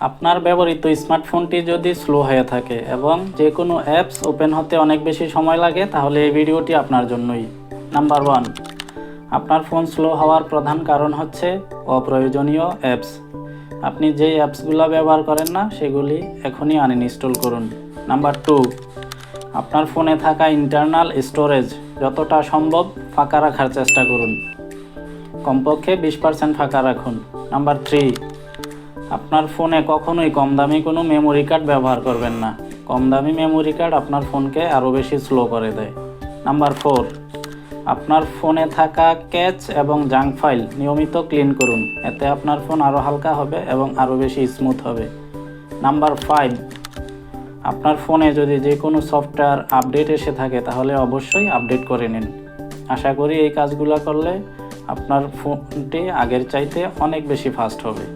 আপনার ব্যবহৃত স্মার্টফোনটি যদি স্লো হয়ে থাকে এবং যে কোনো অ্যাপস ওপেন হতে অনেক বেশি সময় লাগে, তাহলে এই ভিডিওটি আপনার জন্যই। নাম্বার 1, আপনার ফোন স্লো হওয়ার প্রধান কারণ হচ্ছে অপ্রয়োজনীয় অ্যাপস। আপনি যেই অ্যাপসগুলো ব্যবহার করেন না সেগুলি এখনই আনইনস্টল করুন। নাম্বার 2, আপনার ফোনে থাকা ইন্টারনাল স্টোরেজ যতটা সম্ভব ফাঁকা রাখার চেষ্টা করুন, কমপক্ষে 20% ফাঁকা রাখুন। নাম্বার 3, আপনার ফোনে কখনোই কম দামি কোনো মেমোরি কার্ড ব্যবহার করবেন না। কম দামি মেমোরি কার্ড আপনার ফোনকে আরও বেশি স্লো করে দেয়। নাম্বার 4, আপনার ফোনে থাকা ক্যাচ এবং জাঙ্ক ফাইল নিয়মিত ক্লিন করুন, এতে আপনার ফোন আরও হালকা হবে এবং আরও বেশি স্মুথ হবে। নাম্বার 5, আপনার ফোনে যদি যে কোনো সফটওয়্যার আপডেট এসে থাকে তাহলে অবশ্যই আপডেট করে নিন। আশা করি এই কাজগুলো করলে আপনার ফোনটি আগের চাইতে অনেক বেশি ফাস্ট হবে।